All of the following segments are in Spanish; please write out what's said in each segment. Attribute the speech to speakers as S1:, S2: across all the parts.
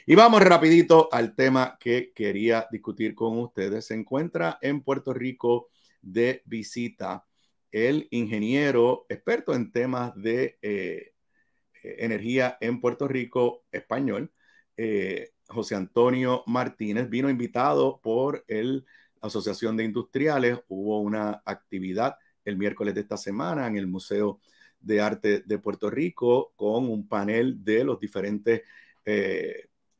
S1: Y vamos rapidito al tema que quería discutir con ustedes. Se encuentra en Puerto Rico de visita el ingeniero experto en temas de energía en Puerto Rico, español, José Antonio Martínez. Vino invitado por la Asociación de Industriales. Hubo una actividad el miércoles de esta semana en el Museo de Arte de Puerto Rico con un panel de los diferentes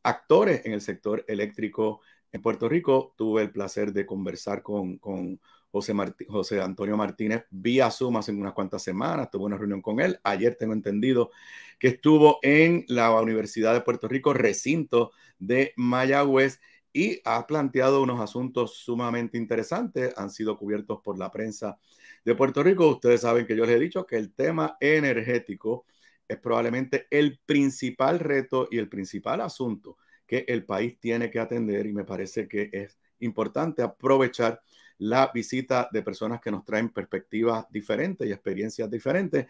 S1: actores en el sector eléctrico en Puerto Rico. Tuve el placer de conversar con José Antonio Martínez vía Zoom hace unas cuantas semanas. Tuve una reunión con él. Ayer tengo entendido que estuvo en la Universidad de Puerto Rico, recinto de Mayagüez, y ha planteado unos asuntos sumamente interesantes. Han sido cubiertos por la prensa de Puerto Rico. Ustedes saben que yo les he dicho que el tema energético es probablemente el principal reto y el principal asunto que el país tiene que atender, y me parece que es importante aprovechar la visita de personas que nos traen perspectivas diferentes y experiencias diferentes.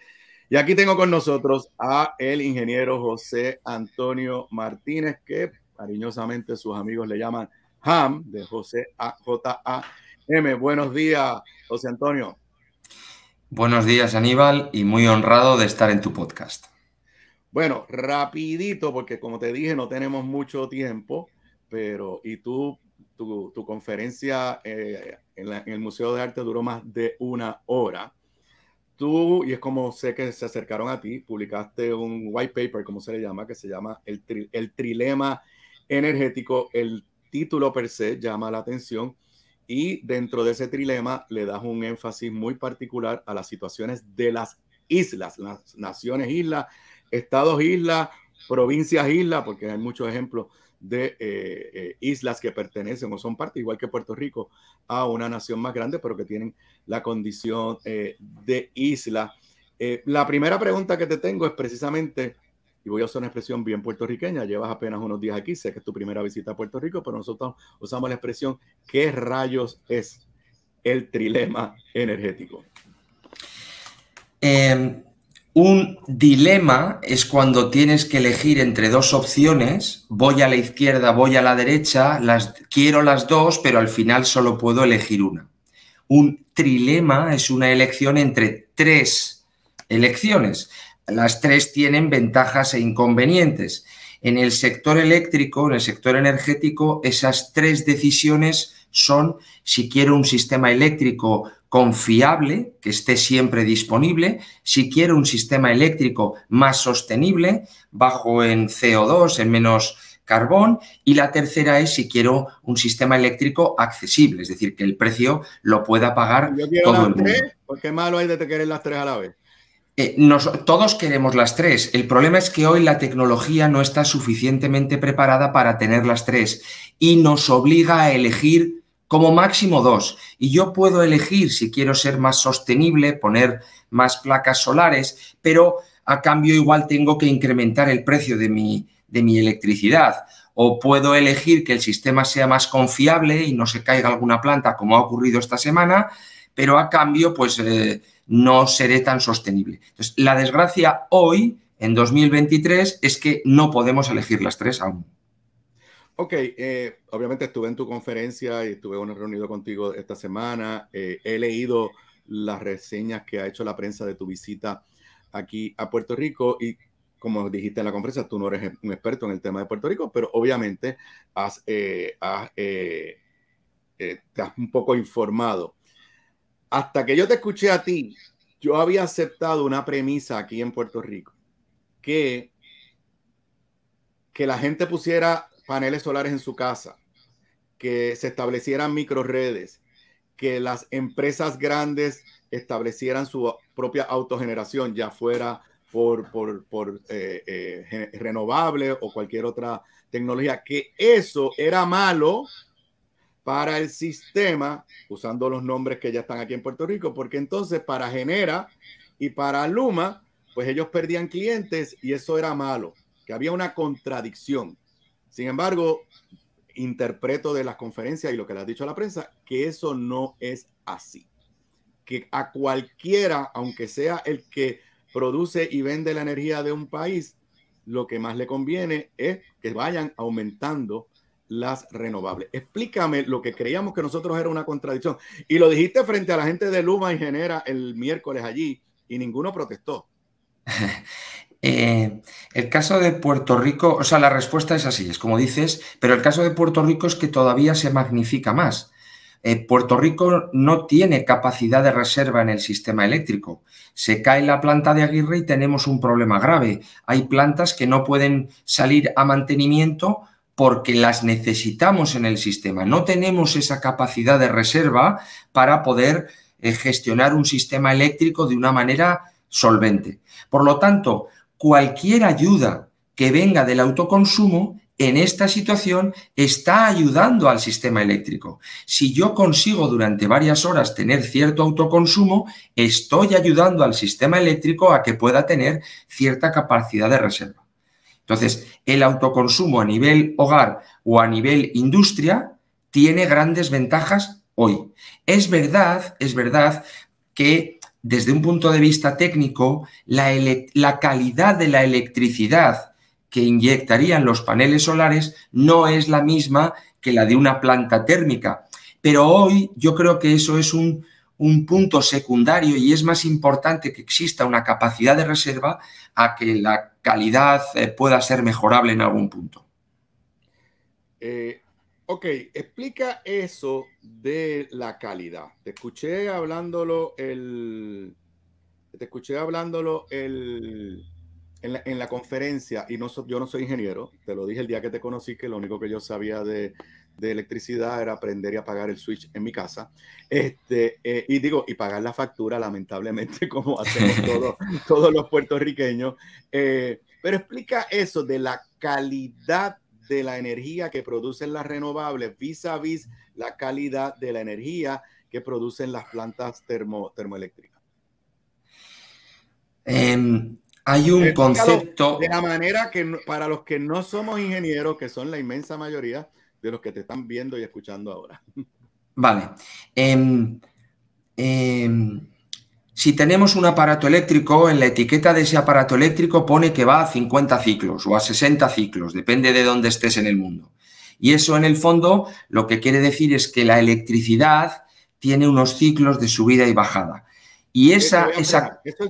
S1: Y aquí tengo con nosotros a el ingeniero José Antonio Martínez, que cariñosamente sus amigos le llaman Ham, de José J-A-M. Buenos días, José Antonio.
S2: Buenos días, Aníbal, y muy honrado de estar en tu podcast.
S1: Bueno, rapidito, porque como te dije, no tenemos mucho tiempo, pero tu conferencia en el Museo de Arte duró más de una hora. Tú, y es como sé que se acercaron a ti, publicaste un white paper, como se le llama, que se llama el trilema energético. El título per se llama la atención, y dentro de ese trilema le das un énfasis muy particular a las situaciones de las islas, las naciones islas, estados islas, provincias islas, porque hay muchos ejemplos de islas que pertenecen o son parte, igual que Puerto Rico, a una nación más grande, pero que tienen la condición de isla. La primera pregunta que te tengo es precisamente, y voy a usar una expresión bien puertorriqueña, llevas apenas unos días aquí, sé que es tu primera visita a Puerto Rico, pero nosotros usamos la expresión, ¿qué rayos es el trilema energético?
S2: Un dilema es cuando tienes que elegir entre dos opciones, voy a la izquierda, voy a la derecha, quiero las dos, pero al final solo puedo elegir una. Un trilema es una elección entre tres elecciones. Las tres tienen ventajas e inconvenientes. En el sector eléctrico, en el sector energético, esas tres decisiones son si quiero un sistema eléctrico confiable, que esté siempre disponible, si quiero un sistema eléctrico más sostenible, bajo en CO2, en menos carbón, y la tercera es si quiero un sistema eléctrico accesible, es decir, que el precio lo pueda pagar todo el mundo.
S1: ¿Por qué malo hay de querer las tres a la vez?
S2: Todos queremos las tres. El problema es que hoy la tecnología no está suficientemente preparada para tener las tres y nos obliga a elegir como máximo dos. Y yo puedo elegir si quiero ser más sostenible, poner más placas solares, pero a cambio igual tengo que incrementar el precio de mi electricidad. O puedo elegir que el sistema sea más confiable y no se caiga alguna planta, como ha ocurrido esta semana, pero a cambio, pues no seré tan sostenible. Entonces, la desgracia hoy, en 2023, es que no podemos elegir las tres aún.
S1: Ok, obviamente estuve en tu conferencia y estuve reunido contigo esta semana. He leído las reseñas que ha hecho la prensa de tu visita aquí a Puerto Rico, y como dijiste en la conferencia, tú no eres un experto en el tema de Puerto Rico, pero obviamente te has un poco informado. Hasta que yo te escuché a ti, yo había aceptado una premisa aquí en Puerto Rico, que la gente pusiera paneles solares en su casa, que se establecieran microredes, que las empresas grandes establecieran su propia autogeneración, ya fuera por renovable o cualquier otra tecnología, que eso era malo para el sistema, usando los nombres que ya están aquí en Puerto Rico, porque entonces para Genera y para Luma, pues ellos perdían clientes y eso era malo, que había una contradicción. Sin embargo, interpreto de las conferencias y lo que le has dicho a la prensa, que eso no es así. Que a cualquiera, aunque sea el que produce y vende la energía de un país, lo que más le conviene es que vayan aumentando las renovables. Explícame lo que creíamos que nosotros era una contradicción. Y lo dijiste frente a la gente de Luma y Genera el miércoles allí y ninguno protestó.
S2: El caso de Puerto Rico, o sea, la respuesta es así, es como dices, pero el caso de Puerto Rico es que todavía se magnifica más. Puerto Rico no tiene capacidad de reserva en el sistema eléctrico. Se cae la planta de Aguirre y tenemos un problema grave. Hay plantas que no pueden salir a mantenimiento porque las necesitamos en el sistema. No tenemos esa capacidad de reserva para poder gestionar un sistema eléctrico de una manera solvente. Por lo tanto, cualquier ayuda que venga del autoconsumo en esta situación está ayudando al sistema eléctrico. Si yo consigo durante varias horas tener cierto autoconsumo, estoy ayudando al sistema eléctrico a que pueda tener cierta capacidad de reserva. Entonces, el autoconsumo a nivel hogar o a nivel industria tiene grandes ventajas hoy. Es verdad que desde un punto de vista técnico, la calidad de la electricidad que inyectarían los paneles solares no es la misma que la de una planta térmica. Pero hoy yo creo que eso es un punto secundario y es más importante que exista una capacidad de reserva a que la calidad pueda ser mejorable en algún punto.
S1: Ok, explica eso de la calidad. Te escuché hablándolo en la conferencia y yo no soy ingeniero, te lo dije el día que te conocí, que lo único que yo sabía de electricidad era aprender y apagar el switch en mi casa. Y pagar la factura, lamentablemente, como hacemos todos los puertorriqueños. Pero explica eso de la calidad de la energía que producen las renovables vis a vis la calidad de la energía que producen las plantas termoeléctricas.
S2: Hay un concepto...
S1: De la manera que para los que no somos ingenieros, que son la inmensa mayoría de los que te están viendo y escuchando ahora.
S2: Vale. Si tenemos un aparato eléctrico, en la etiqueta de ese aparato eléctrico pone que va a 50 ciclos o a 60 ciclos, depende de dónde estés en el mundo. Y eso, en el fondo, lo que quiere decir es que la electricidad tiene unos ciclos de subida y bajada. Y
S1: eso es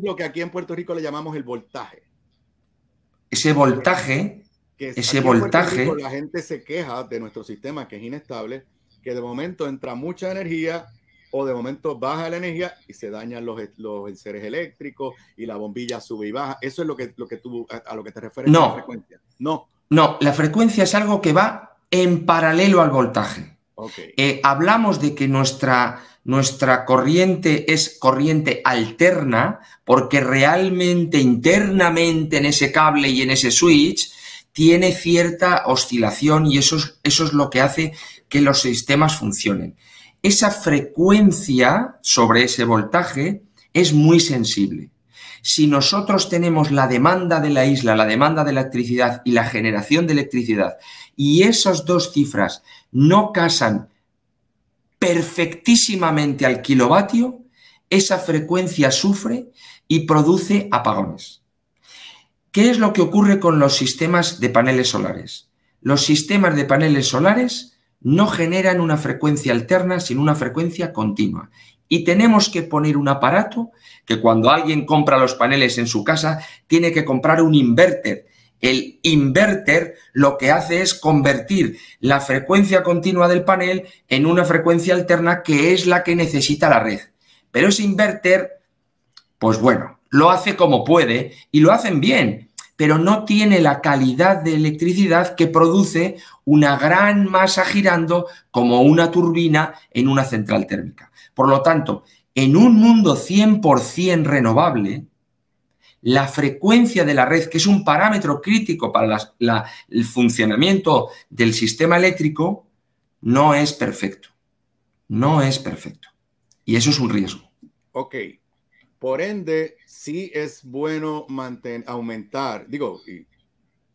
S1: lo que aquí en Puerto Rico le llamamos el voltaje.
S2: Ese voltaje...
S1: La gente se queja de nuestro sistema, que es inestable, que de momento entra mucha energía o de momento baja la energía y se dañan los enseres eléctricos y la bombilla sube y baja. Eso es a lo que te refieres.
S2: No,
S1: la frecuencia. No,
S2: la frecuencia es algo que va en paralelo al voltaje.
S1: Okay.
S2: Hablamos de que nuestra corriente es corriente alterna porque realmente internamente en ese cable y en ese switch tiene cierta oscilación y eso es lo que hace que los sistemas funcionen. Esa frecuencia sobre ese voltaje es muy sensible. Si nosotros tenemos la demanda de la isla, la demanda de electricidad y la generación de electricidad, y esas dos cifras no casan perfectísimamente al kilovatio, esa frecuencia sufre y produce apagones. ¿Qué es lo que ocurre con los sistemas de paneles solares? Los sistemas de paneles solares no generan una frecuencia alterna, sino una frecuencia continua. Y tenemos que poner un aparato que cuando alguien compra los paneles en su casa, tiene que comprar un inverter. El inverter lo que hace es convertir la frecuencia continua del panel en una frecuencia alterna que es la que necesita la red. Pero ese inverter, pues bueno, lo hace como puede y lo hacen bien, pero no tiene la calidad de electricidad que produce una gran masa girando como una turbina en una central térmica. Por lo tanto, en un mundo 100% renovable, la frecuencia de la red, que es un parámetro crítico para el funcionamiento del sistema eléctrico, no es perfecto. No es perfecto. Y eso es un riesgo.
S1: Ok. Por ende, sí es bueno aumentar, y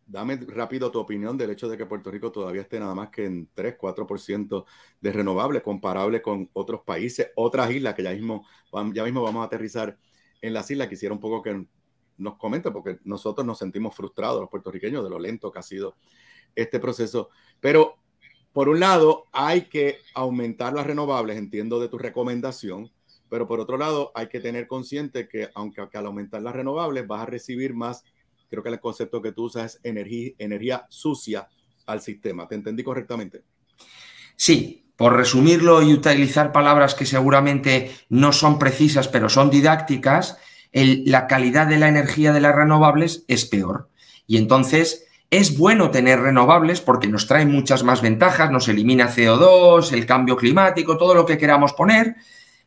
S1: dame rápido tu opinión del hecho de que Puerto Rico todavía esté nada más que en 3-4% de renovables, comparable con otros países, otras islas que ya mismo vamos a aterrizar en las islas. Quisiera un poco que nos comente, porque nosotros nos sentimos frustrados, los puertorriqueños, de lo lento que ha sido este proceso. Pero, por un lado, hay que aumentar las renovables, entiendo de tu recomendación, pero por otro lado, hay que tener consciente que aunque al aumentar las renovables vas a recibir más, creo que el concepto que tú usas es energía sucia al sistema. ¿Te entendí correctamente?
S2: Sí, por resumirlo y utilizar palabras que seguramente no son precisas, pero son didácticas, la calidad de la energía de las renovables es peor. Y entonces es bueno tener renovables porque nos trae muchas más ventajas, nos elimina CO2, el cambio climático, todo lo que queramos poner,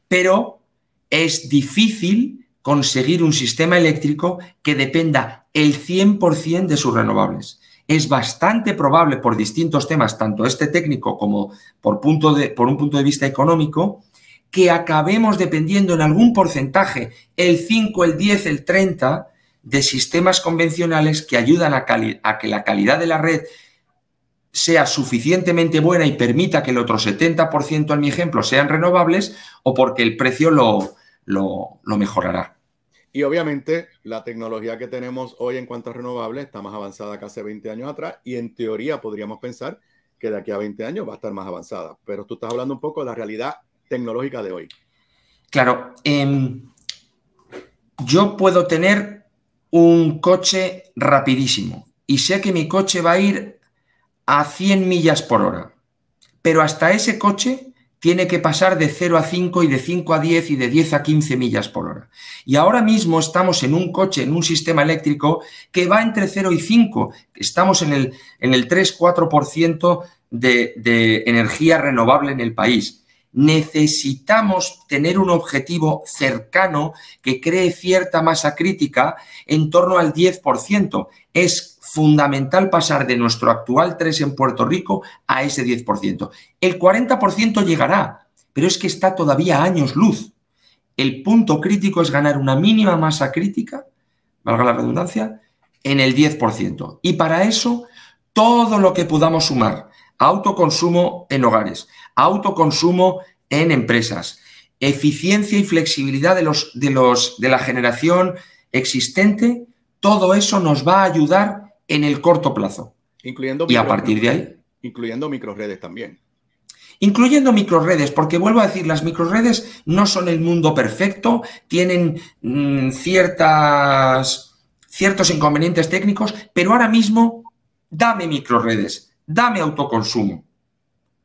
S2: pero es difícil conseguir un sistema eléctrico que dependa el 100% de sus renovables. Es bastante probable por distintos temas, tanto este técnico como por un punto de vista económico, que acabemos dependiendo en algún porcentaje, el 5, el 10, el 30, de sistemas convencionales que ayudan a que la calidad de la red sea suficientemente buena y permita que el otro 70%, en mi ejemplo, sean renovables, o porque el precio lo mejorará.
S1: Y obviamente la tecnología que tenemos hoy en cuanto a renovables está más avanzada que hace 20 años atrás, y en teoría podríamos pensar que de aquí a 20 años va a estar más avanzada. Pero tú estás hablando un poco de la realidad tecnológica de hoy.
S2: Claro, yo puedo tener un coche rapidísimo y sé que mi coche va a ir a 100 millas por hora, pero hasta ese coche tiene que pasar de 0 a 5 y de 5 a 10 y de 10 a 15 millas por hora. Y ahora mismo estamos en un coche, en un sistema eléctrico que va entre 0 y 5. Estamos en el 3-4% de energía renovable en el país. Necesitamos tener un objetivo cercano que cree cierta masa crítica en torno al 10%. Es fundamental pasar de nuestro actual 3 en Puerto Rico a ese 10%. El 40% llegará, pero es que está todavía a años luz. El punto crítico es ganar una mínima masa crítica, valga la redundancia, en el 10%. Y para eso, todo lo que podamos sumar, autoconsumo en hogares, autoconsumo en empresas, eficiencia y flexibilidad de la generación existente, todo eso nos va a ayudar en el corto plazo.
S1: Y a partir de ahí, incluyendo microredes también.
S2: Incluyendo microredes, porque vuelvo a decir, las microredes no son el mundo perfecto, tienen ciertos inconvenientes técnicos, pero ahora mismo dame microredes, dame autoconsumo,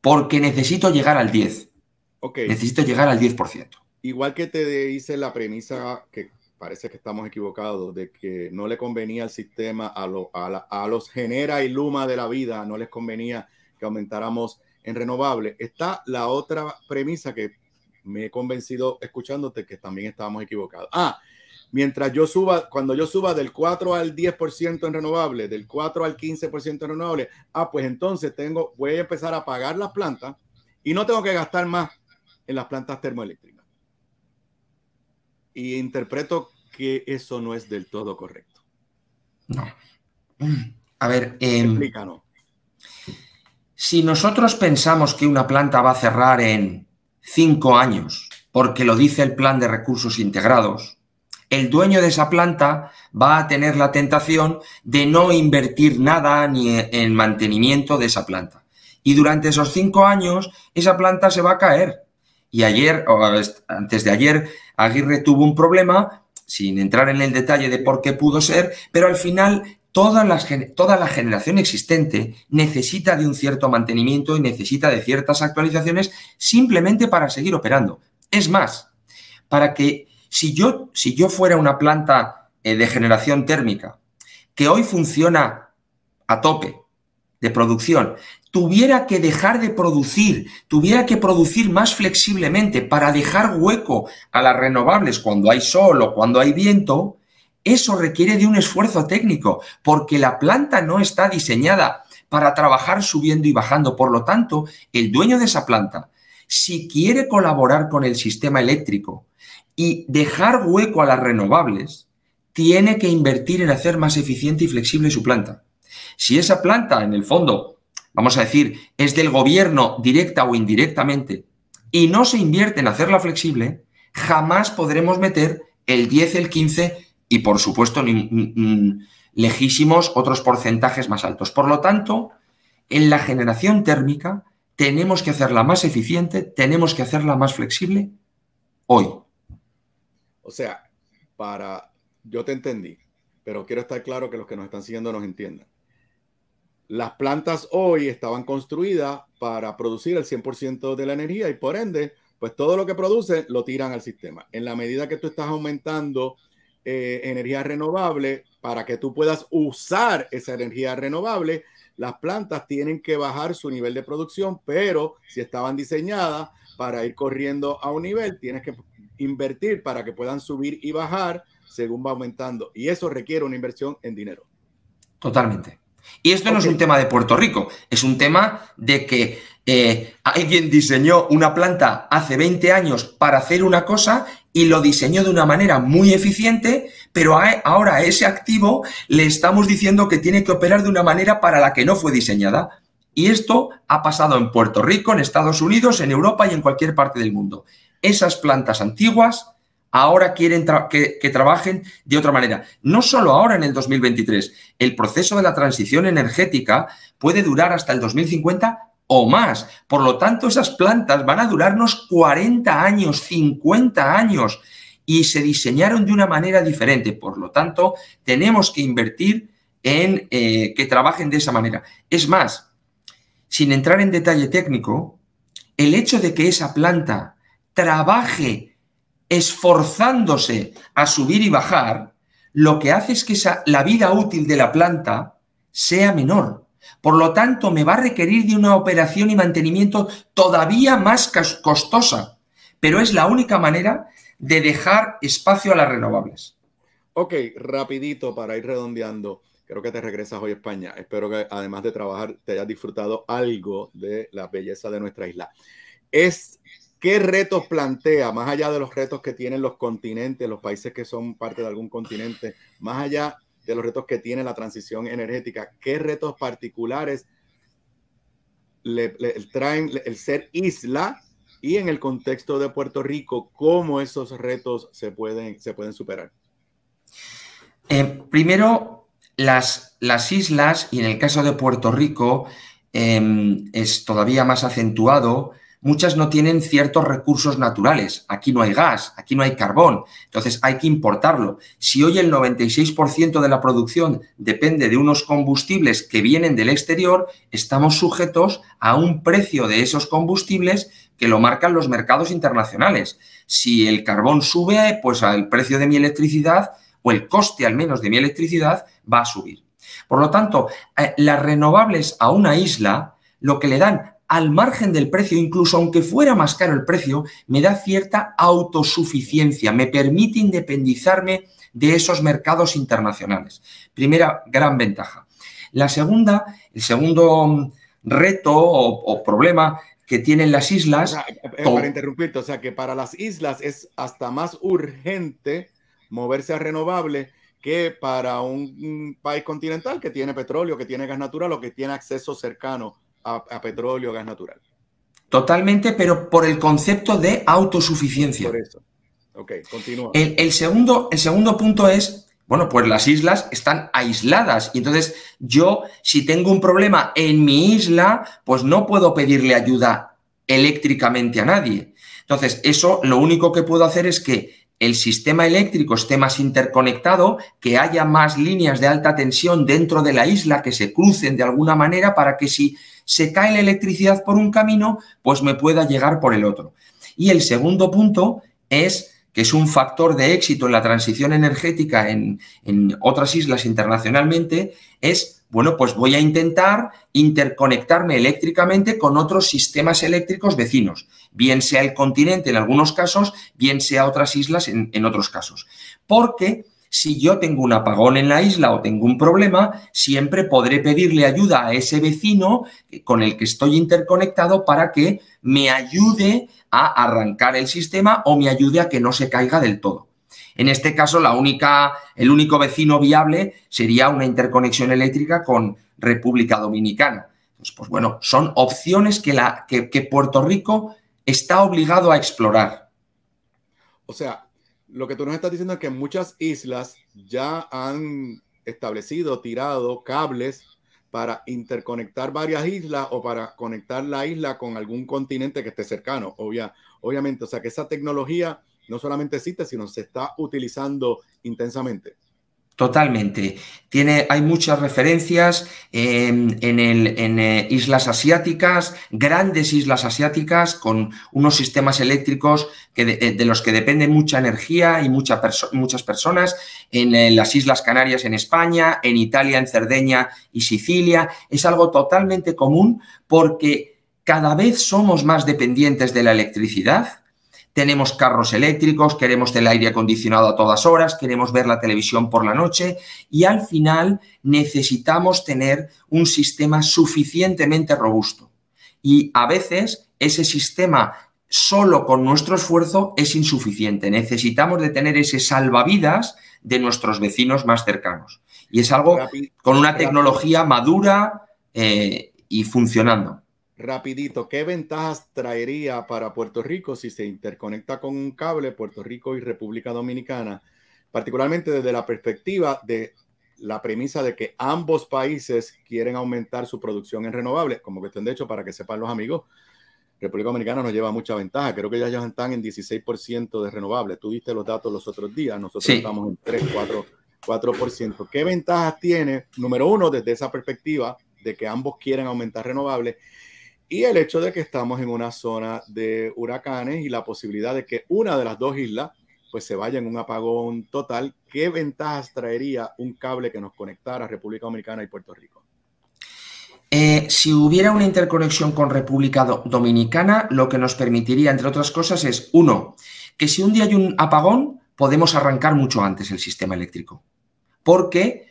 S2: porque necesito llegar al 10%.
S1: Okay.
S2: Necesito llegar al 10%.
S1: Igual que te hice la premisa que parece que estamos equivocados, de que no le convenía al sistema, a los Genera y Luma de la vida, no les convenía que aumentáramos en renovables. Está la otra premisa que me he convencido escuchándote que también estábamos equivocados. Cuando yo suba del 4 al 10% en renovables, del 4 al 15% en renovables, pues entonces voy a empezar a pagar las plantas y no tengo que gastar más en las plantas termoeléctricas. Y interpreto que eso no es del todo correcto.
S2: No. A ver,
S1: explícanos.
S2: Si nosotros pensamos que una planta va a cerrar en 5 años, porque lo dice el plan de recursos integrados, el dueño de esa planta va a tener la tentación de no invertir nada ni en mantenimiento de esa planta. Y durante esos 5 años, esa planta se va a caer. Y antes de ayer, Aguirre tuvo un problema, sin entrar en el detalle de por qué pudo ser, pero al final toda la generación existente necesita de un cierto mantenimiento y necesita de ciertas actualizaciones simplemente para seguir operando. Es más, para que si yo fuera una planta de generación térmica que hoy funciona a tope de producción, tuviera que dejar de producir, tuviera que producir más flexiblemente para dejar hueco a las renovables cuando hay sol o cuando hay viento, eso requiere de un esfuerzo técnico, porque la planta no está diseñada para trabajar subiendo y bajando. Por lo tanto, el dueño de esa planta, si quiere colaborar con el sistema eléctrico y dejar hueco a las renovables, tiene que invertir en hacer más eficiente y flexible su planta. Si esa planta, en el fondo, vamos a decir, es del gobierno directa o indirectamente y no se invierte en hacerla flexible, jamás podremos meter el 10, el 15 y, por supuesto, lejísimos otros porcentajes más altos. Por lo tanto, en la generación térmica tenemos que hacerla más eficiente, tenemos que hacerla más flexible hoy.
S1: O sea, yo te entendí, pero quiero estar claro que los que nos están siguiendo nos entiendan. Las plantas hoy estaban construidas para producir el 100% de la energía y por ende, pues todo lo que producen lo tiran al sistema. En la medida que tú estás aumentando energía renovable, para que tú puedas usar esa energía renovable, las plantas tienen que bajar su nivel de producción, pero si estaban diseñadas para ir corriendo a un nivel, tienes que invertir para que puedan subir y bajar según va aumentando. Y eso requiere una inversión en dinero.
S2: Totalmente. Y esto no es un tema de Puerto Rico, es un tema de que alguien diseñó una planta hace 20 años para hacer una cosa y lo diseñó de una manera muy eficiente, pero ahora a ese activo le estamos diciendo que tiene que operar de una manera para la que no fue diseñada. Y esto ha pasado en Puerto Rico, en Estados Unidos, en Europa y en cualquier parte del mundo. Esas plantas antiguas ahora quieren que trabajen de otra manera. No solo ahora en el 2023. El proceso de la transición energética puede durar hasta el 2050 o más. Por lo tanto, esas plantas van a durarnos 40 años, 50 años y se diseñaron de una manera diferente. Por lo tanto, tenemos que invertir en que trabajen de esa manera. Es más, sin entrar en detalle técnico, el hecho de que esa planta trabaje esforzándose a subir y bajar, lo que hace es que la vida útil de la planta sea menor. Por lo tanto, me va a requerir de una operación y mantenimiento todavía más costosa, pero es la única manera de dejar espacio a las renovables.
S1: Ok, rapidito para ir redondeando. Creo que te regresas hoy a España. Espero que además de trabajar te hayas disfrutado algo de la belleza de nuestra isla. ¿Qué retos plantea, más allá de los retos que tienen los continentes, los países que son parte de algún continente, más allá de los retos que tiene la transición energética, qué retos particulares le traen el ser isla y en el contexto de Puerto Rico, cómo esos retos se pueden superar?
S2: Primero, las islas, y en el caso de Puerto Rico es todavía más acentuado. Muchas no tienen ciertos recursos naturales. Aquí no hay gas, aquí no hay carbón. Entonces hay que importarlo. Si hoy el 96% de la producción depende de unos combustibles que vienen del exterior, estamos sujetos a un precio de esos combustibles que lo marcan los mercados internacionales. Si el carbón sube, pues el precio de mi electricidad, o el coste al menos de mi electricidad, va a subir. Por lo tanto, las renovables a una isla lo que le dan al margen del precio, incluso aunque fuera más caro el precio, me da cierta autosuficiencia, me permite independizarme de esos mercados internacionales. Primera gran ventaja. La segunda, el segundo reto o problema que tienen las islas...
S1: Para interrumpirte, o sea que para las islas es hasta más urgente moverse a renovable que para un país continental que tiene petróleo, que tiene gas natural o que tiene acceso cercano a petróleo, gas natural.
S2: Totalmente, pero por el concepto de autosuficiencia.
S1: Por eso. Ok, continúa.
S2: El segundo punto es, bueno, pues las islas están aisladas y entonces yo, si tengo un problema en mi isla, pues no puedo pedirle ayuda eléctricamente a nadie. Entonces, eso lo único que puedo hacer es que el sistema eléctrico esté más interconectado, que haya más líneas de alta tensión dentro de la isla que se crucen de alguna manera para que si se cae la electricidad por un camino, pues me pueda llegar por el otro. Y el segundo punto es que es un factor de éxito en la transición energética en otras islas internacionalmente, es, bueno, pues voy a intentar interconectarme eléctricamente con otros sistemas eléctricos vecinos, bien sea el continente en algunos casos, bien sea otras islas en otros casos. Porque si yo tengo un apagón en la isla o tengo un problema, siempre podré pedirle ayuda a ese vecino con el que estoy interconectado para que me ayude a arrancar el sistema o me ayude a que no se caiga del todo. En este caso, el único vecino viable sería una interconexión eléctrica con República Dominicana. Entonces, pues bueno, son opciones que Puerto Rico está obligado a explorar.
S1: O sea, lo que tú nos estás diciendo es que muchas islas ya han establecido, tirado cables para interconectar varias islas o para conectar la isla con algún continente que esté cercano, obviamente. O sea, que esa tecnología no solamente existe, sino se está utilizando intensamente.
S2: Totalmente. Hay muchas referencias en islas asiáticas, grandes islas asiáticas, con unos sistemas eléctricos de los que depende mucha energía y muchas personas, en las Islas Canarias en España, en Italia, en Cerdeña y Sicilia. Es algo totalmente común porque cada vez somos más dependientes de la electricidad. Tenemos carros eléctricos, queremos el aire acondicionado a todas horas, queremos ver la televisión por la noche y al final necesitamos tener un sistema suficientemente robusto. Y a veces ese sistema solo con nuestro esfuerzo es insuficiente. Necesitamos de tener ese salvavidas de nuestros vecinos más cercanos. Y es algo con una tecnología madura y funcionando.
S1: Rapidito, ¿qué ventajas traería para Puerto Rico si se interconecta con un cable Puerto Rico y República Dominicana? Particularmente desde la perspectiva de la premisa de que ambos países quieren aumentar su producción en renovables. Como cuestión de hecho, para que sepan los amigos, República Dominicana nos lleva mucha ventaja. Creo que ya ellos están en 16% de renovables. Tú diste los datos los otros días. Nosotros estamos en 3, 4%. ¿Qué ventajas tiene? Número uno, desde esa perspectiva de que ambos quieren aumentar renovables. Y el hecho de que estamos en una zona de huracanes y la posibilidad de que una de las dos islas pues se vaya en un apagón total. ¿Qué ventajas traería un cable que nos conectara a República Dominicana y Puerto Rico?
S2: Si hubiera una interconexión con República Dominicana, lo que nos permitiría, entre otras cosas, es, uno, que si un día hay un apagón, podemos arrancar mucho antes el sistema eléctrico. Porque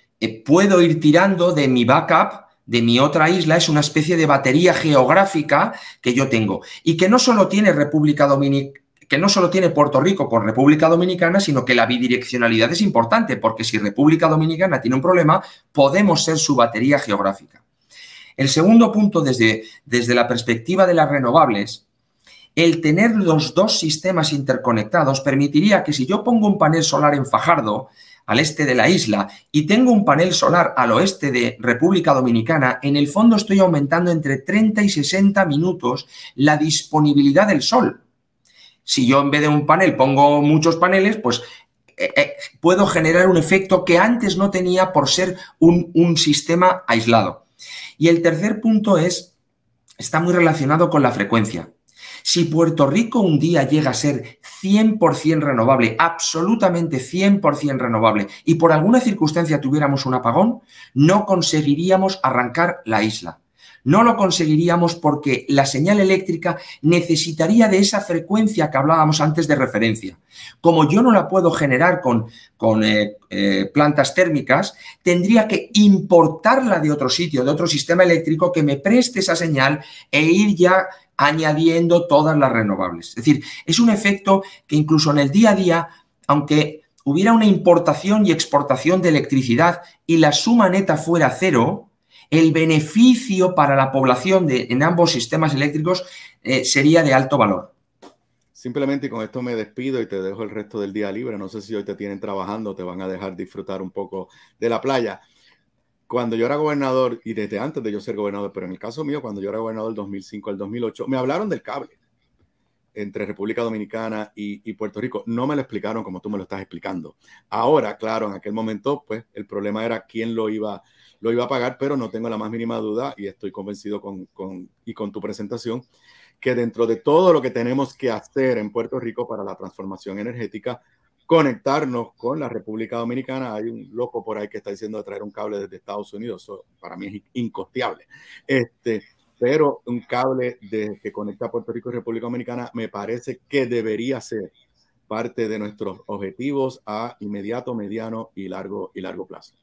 S2: puedo ir tirando de mi backup, de mi otra isla, es una especie de batería geográfica que yo tengo y que no solo tiene Puerto Rico con República Dominicana, sino que la bidireccionalidad es importante, porque si República Dominicana tiene un problema, podemos ser su batería geográfica. El segundo punto, desde la perspectiva de las renovables, el tener los dos sistemas interconectados permitiría que si yo pongo un panel solar en Fajardo, al este de la isla, y tengo un panel solar al oeste de República Dominicana, en el fondo estoy aumentando entre 30 y 60 minutos la disponibilidad del sol. Si yo en vez de un panel pongo muchos paneles, pues puedo generar un efecto que antes no tenía por ser un sistema aislado. Y el tercer punto está muy relacionado con la frecuencia. Si Puerto Rico un día llega a ser 100% renovable, absolutamente 100% renovable, y por alguna circunstancia tuviéramos un apagón, no conseguiríamos arrancar la isla. No lo conseguiríamos porque la señal eléctrica necesitaría de esa frecuencia que hablábamos antes de referencia. Como yo no la puedo generar con plantas térmicas, tendría que importarla de otro sitio, de otro sistema eléctrico que me preste esa señal e ir ya añadiendo todas las renovables. Es decir, es un efecto que incluso en el día a día, aunque hubiera una importación y exportación de electricidad y la suma neta fuera cero, el beneficio para la población en ambos sistemas eléctricos sería de alto valor.
S1: Simplemente, y con esto me despido y te dejo el resto del día libre. No sé si hoy te tienen trabajando, te van a dejar disfrutar un poco de la playa. Cuando yo era gobernador, y desde antes de yo ser gobernador, pero en el caso mío, cuando yo era gobernador del 2005 al 2008, me hablaron del cable entre República Dominicana y Puerto Rico. No me lo explicaron como tú me lo estás explicando. Ahora, claro, en aquel momento, pues el problema era quién lo iba a pagar, pero no tengo la más mínima duda y estoy convencido con tu presentación que dentro de todo lo que tenemos que hacer en Puerto Rico para la transformación energética, conectarnos con la República Dominicana. Hay un loco por ahí que está diciendo de traer un cable desde Estados Unidos. Eso para mí es incosteable. Pero un cable que conecta a Puerto Rico y República Dominicana me parece que debería ser parte de nuestros objetivos a inmediato, mediano y largo plazo.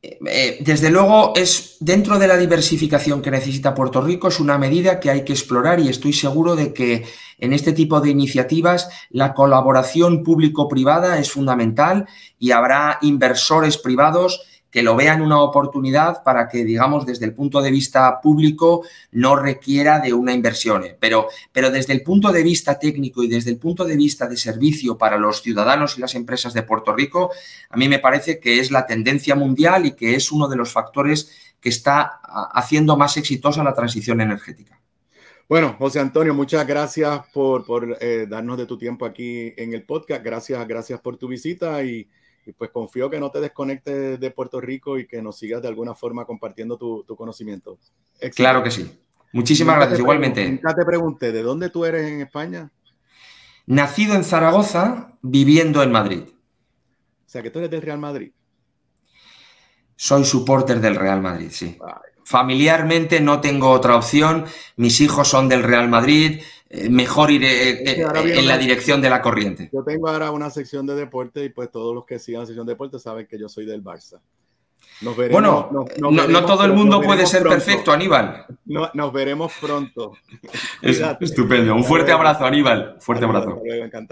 S2: Desde luego, es dentro de la diversificación que necesita Puerto Rico, es una medida que hay que explorar y estoy seguro de que en este tipo de iniciativas la colaboración público-privada es fundamental y habrá inversores privados que lo vean una oportunidad para que, digamos, desde el punto de vista público no requiera de una inversión. Pero desde el punto de vista técnico y desde el punto de vista de servicio para los ciudadanos y las empresas de Puerto Rico, a mí me parece que es la tendencia mundial y que es uno de los factores que está haciendo más exitosa la transición energética.
S1: Bueno, José Antonio, muchas gracias por darnos de tu tiempo aquí en el podcast. Gracias por tu visita y pues confío que no te desconectes de Puerto Rico y que nos sigas de alguna forma compartiendo tu conocimiento. Éxito.
S2: Claro que sí. Muchísimas gracias, igualmente.
S1: Nunca te pregunté, ¿de dónde tú eres en España?
S2: Nacido en Zaragoza, viviendo en Madrid.
S1: O sea, que tú eres del Real Madrid.
S2: Soy supporter del Real Madrid, sí.
S1: Ay.
S2: Familiarmente no tengo otra opción. Mis hijos son del Real Madrid. Mejor iré en la dirección de la corriente.
S1: Yo tengo ahora una sección de deporte y pues todos los que sigan la sección de deporte saben que yo soy del Barça. Nos veremos,
S2: bueno, no todo el mundo puede ser pronto. Perfecto, Aníbal.
S1: Nos veremos pronto.
S2: Estupendo. Un fuerte abrazo, Aníbal. Fuerte abrazo.